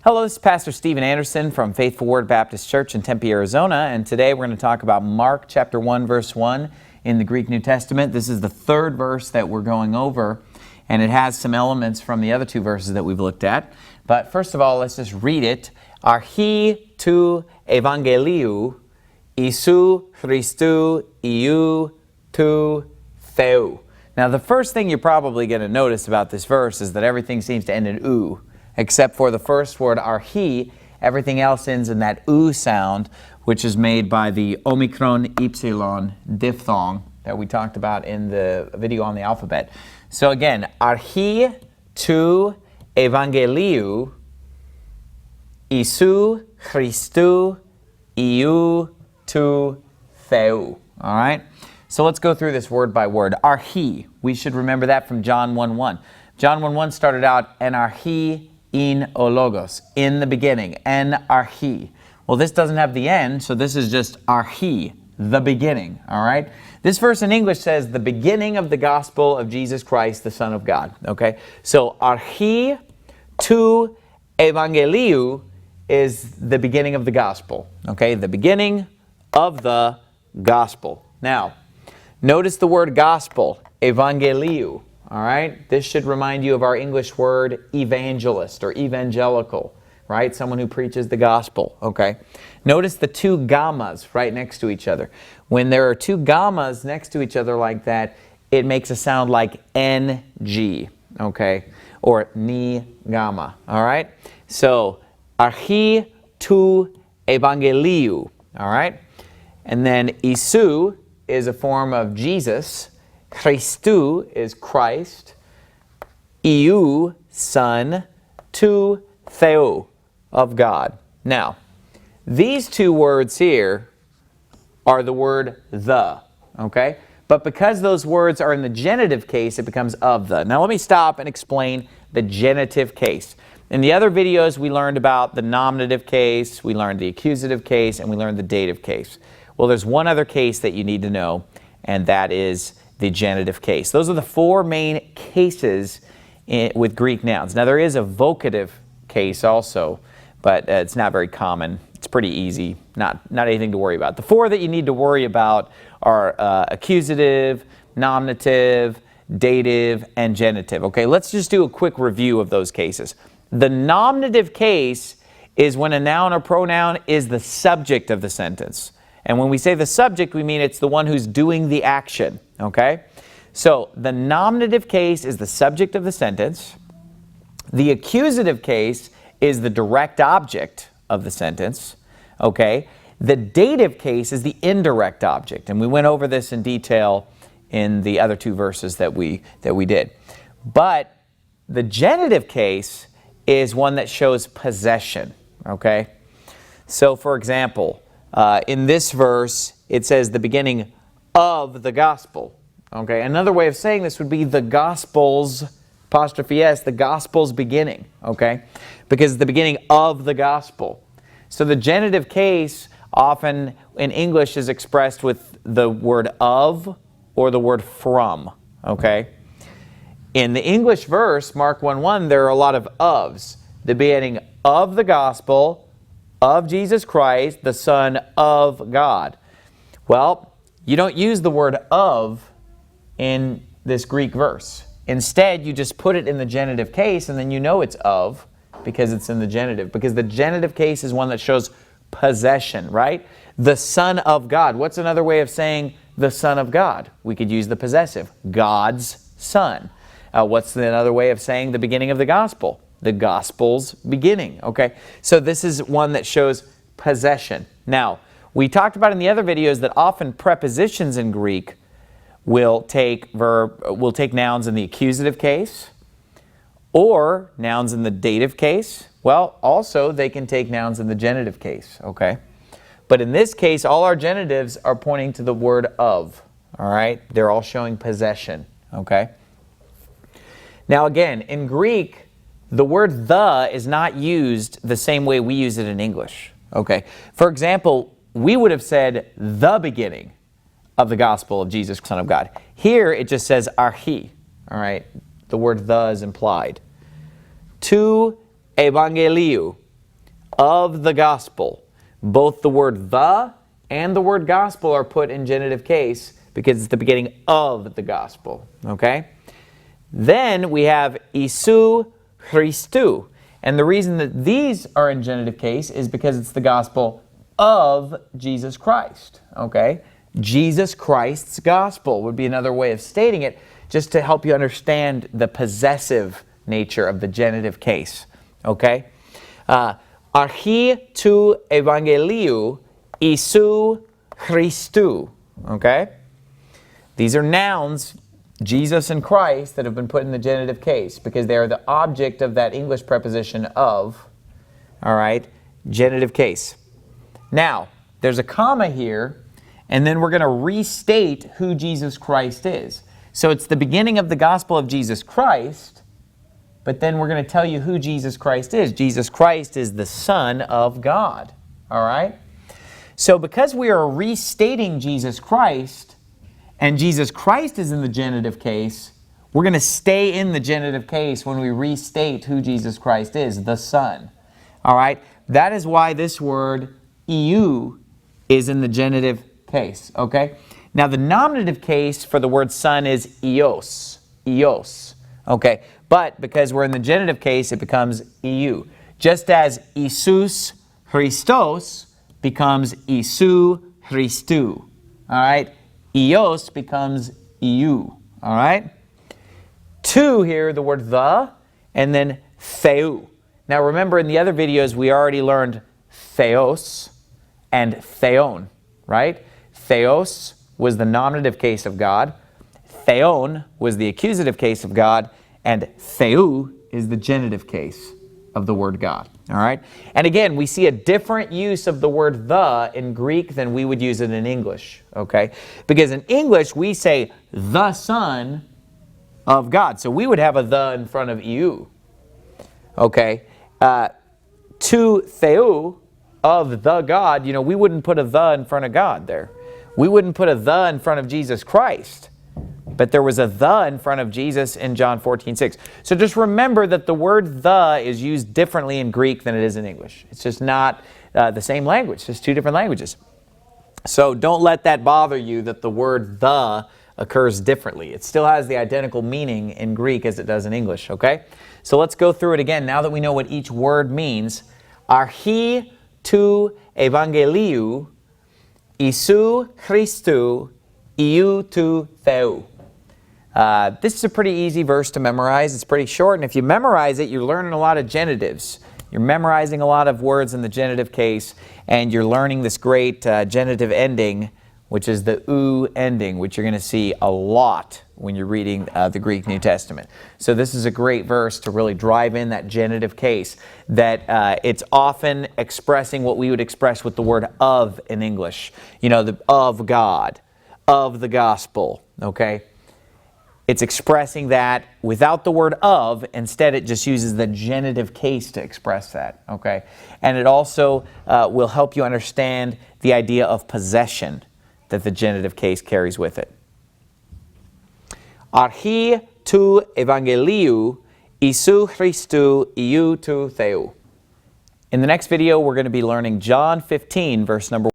Hello, this is Pastor Stephen Anderson from Faithful Word Baptist Church in Tempe, Arizona, and today we're going to talk about Mark chapter 1, verse 1 in the Greek New Testament. This is the third verse that we're going over, and it has some elements from the other two verses that we've looked at. But first of all, let's just read it. Archi tu evangeliou, Isu Christou iou tu Theou. Now, the first thing you're probably going to notice about this verse is that everything seems to end in "u." Except for the first word, archi, everything else ends in that "u" sound, which is made by the omicron epsilon diphthong that we talked about in the video on the alphabet. So again, archi tu evangeliou, Isu Christou iou tu Theou. All right? So let's go through this word by word. Archi, we should remember that from John 1:1. John 1:1 started out, en archi in o logos, in the beginning, en archi. Well, this doesn't have the end, so this is just archi, the beginning, all right? This verse in English says the beginning of the gospel of Jesus Christ, the Son of God, okay? So archi tu evangeliou is the beginning of the gospel, okay? The beginning of the gospel. Now, notice the word gospel, evangeliou. All right, this should remind you of our English word evangelist or evangelical, right? Someone who preaches the gospel, okay? Notice the two gammas right next to each other. When there are two gammas next to each other like that, it makes a sound like NG, okay? Or ni gamma, all right? So, archi tu evangeliou, all right? And then Isu is a form of Jesus. Christou is Christ, iou, Son, tu Theou, of God. Now, these two words here are the word the, okay? But because those words are in the genitive case, it becomes of the. Now let me stop and explain the genitive case. In the other videos, we learned about the nominative case, we learned the accusative case, and we learned the dative case. Well, there's one other case that you need to know, and that is the genitive case. Those are the four main cases with Greek nouns. Now, there is a vocative case also, but it's not very common. It's pretty easy, not anything to worry about. The four that you need to worry about are accusative, nominative, dative, and genitive. Okay, let's just do a quick review of those cases. The nominative case is when a noun or pronoun is the subject of the sentence. And when we say the subject, we mean it's the one who's doing the action, okay? So the nominative case is the subject of the sentence. The accusative case is the direct object of the sentence, okay? The dative case is the indirect object, and we went over this in detail in the other two verses that we did. But the genitive case is one that shows possession, okay? So for example, in this verse, it says the beginning of the gospel. Okay, another way of saying this would be the gospel's, apostrophe S, the gospel's beginning. Okay, because it's the beginning of the gospel. So the genitive case often in English is expressed with the word of or the word from. Okay, in the English verse, Mark 1:1, there are a lot of ofs. The beginning of the gospel of Jesus Christ, the Son of God. Well, you don't use the word of in this Greek verse. Instead, you just put it in the genitive case, and then you know it's of because it's in the genitive. Because the genitive case is one that shows possession, right? The Son of God. What's another way of saying the Son of God? We could use the possessive, God's Son. What's another way of saying the beginning of the gospel? The gospel's beginning, okay? So this is one that shows possession. Now, we talked about in the other videos that often prepositions in Greek will take nouns in the accusative case or nouns in the dative case. Well, also they can take nouns in the genitive case, okay? But in this case, all our genitives are pointing to the word of, all right? They're all showing possession, okay? Now again, in Greek, the word the is not used the same way we use it in English. Okay. For example, we would have said the beginning of the gospel of Jesus, Son of God. Here it just says archi. All right. The word the is implied. Tu evangeliou. of the gospel. Both the word the and the word gospel are put in genitive case because it's the beginning of the gospel. Okay? Then we have Isu Christou. And the reason that these are in genitive case is because it's the gospel of Jesus Christ. Okay? Jesus Christ's gospel would be another way of stating it, just to help you understand the possessive nature of the genitive case. Okay? Archi tu evangeliu Isu Christou. Okay? These are nouns, Jesus and Christ, that have been put in the genitive case because they are the object of that English preposition of. All right? Genitive case. Now, there's a comma here, and then we're going to restate who Jesus Christ is. So it's the beginning of the gospel of Jesus Christ, but then we're going to tell you who Jesus Christ is. Jesus Christ is the Son of God. All right? So because we are restating Jesus Christ, and Jesus Christ is in the genitive case, we're going to stay in the genitive case when we restate who Jesus Christ is, the Son. All right? That is why this word, iu, is in the genitive case. Okay? Now, the nominative case for the word Son is ios. Ios. Okay? But because we're in the genitive case, it becomes iu. Just as Isus Christos becomes Isu Christou. All right? Ios becomes iu. All right? Tu here, the word the, and then theou. Now remember, in the other videos, we already learned theos and theon, right? Theos was the nominative case of God. Theon was the accusative case of God. And theou is the genitive case of the word God. All right? And again, we see a different use of the word the in Greek than we would use it in English. Okay? Because in English, we say the Son of God. So we would have a the in front of you. Okay? To theou, of the God, we wouldn't put a the in front of God there. We wouldn't put a the in front of Jesus Christ. But there was a the in front of Jesus in John 14:6. So just remember that the word the is used differently in Greek than it is in English. It's just not the same language. It's just two different languages. So don't let that bother you that the word the occurs differently. It still has the identical meaning in Greek as it does in English, okay? So let's go through it again now that we know what each word means. Archi tu evangeliu Isu Christou iu tu theou. This is a pretty easy verse to memorize. It's pretty short, and if you memorize it, you're learning a lot of genitives. You're memorizing a lot of words in the genitive case, and you're learning this great genitive ending, which is the u ending, which you're going to see a lot when you're reading the Greek New Testament. So this is a great verse to really drive in that genitive case, that it's often expressing what we would express with the word of in English. The of God, of the gospel, okay? It's expressing that without the word of. Instead, it just uses the genitive case to express that, okay? And it also will help you understand the idea of possession that the genitive case carries with it. Archi tu evangeliu Isu Christou iu tu theou. In the next video, we're going to be learning John 15, verse number